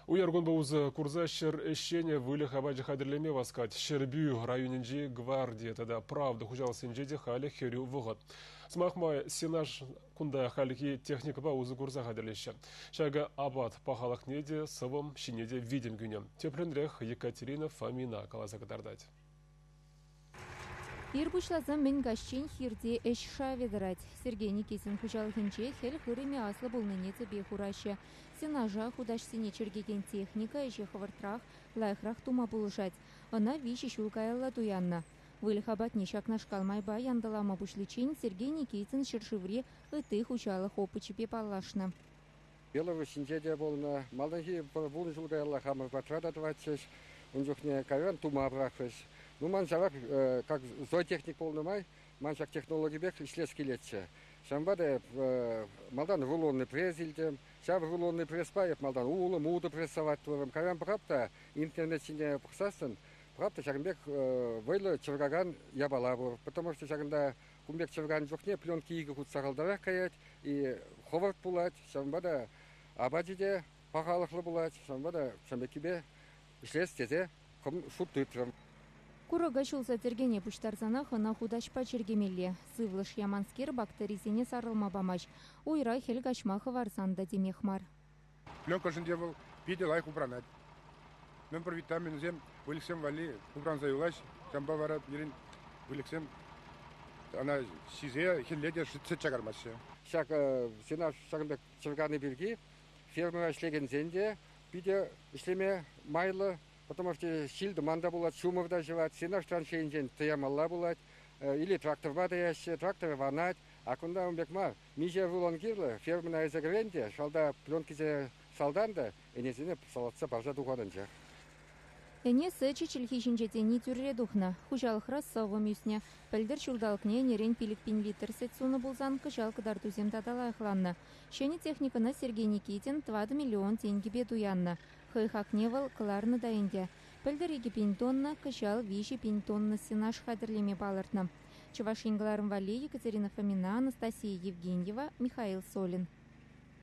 Уяргон баузы курза шыр эшене вылы хабаджи хадырлеме васкать. Шербю районинджи гвардия тада правда хужал синджеде хали херю вғыт. Смахмай сенаж кунда халики техника баузы курза хадырлеші. Шага абат пахалақ неде сывым шинеде видим гүнем. Тепленрех Екатерина Фомина каласа катардать. Ирбушлазым мен гашчин хирде эшша ведрать. Сергей Никитин хужалхинче хел хыреме аслы болныне тебе хураще. Сенажа худаш сине чергеген техника эше хавартрах лайхрах тума булышать. Она виши шулкаялла туянна. Выльхабат нишак нашкалмай ба яндалама бушличин Сергей Никитин шершиври ыты хучалых опычепе палашна. Белого синтеде болна, малахи булы шулкаялла хамыр патрада двадцать, он жухне кавен тума брахвеш. Ну, манжавак, как зоотехник полный манжак технологии бег исследовать лечится. Шамбаде малдан рулонный пресс илдем, шаб рулонный пресс паев малдан улы муду прессовать туром. Кавен правда интернет сине пухсастен, правда шагнбек вайлы чургаган ябалабу, потому что шагнда кумбек чурган жухне пленки иги кутсагалдавак каять и ховард пулать. Шамбада абадиде пахалыхлы булать, шамбада шамбекибе исследовать ком шуттытрым. Курага шулса тергене пуштарзана хына худашпа чергемелле. Сывлыш яманскер бактеризине сарылма бамаш. Уйра хел гашмахы варсанда демехмар. Пленка жендевал, пиде лайх убранать. Мен про витамин зем, вылексем вали, убран заюлась, там баварат, ерин, вылексем. Она сизе, хелледе, шитчагармаще. Шак, сена шагнбек чурганы бирги, фермера шлеген зенде, пиде ишлеме майлы, потому что сильда манда булат, шумов доживать, сена штраншейнжен тыямалла булат, или трактор бадаяще, трактор ванать, а кунда он бекма, миже вулон кирлы, фермена изагренде, шалда пленкизе салданда, и незине салатса баржа духаданча. Эне сычи чельхишинчетени тюрре духна, хужалхрас савым юсне, пельдер чулдалкне нерен пилик пинлитер сетсуны булзан кышал кадар тузем таталайхланна. Шени техникана Сергей Никитин 2 миллион тенге бедуянна. Хайхакневал кларны дайынде. Пельдер 2 тонна, кышал 5 тонна сенаш хадырлеме балыртна. Чувашингаларым вали Екатерина Фомина, Анастасия Евгеньева, Михаил Солин.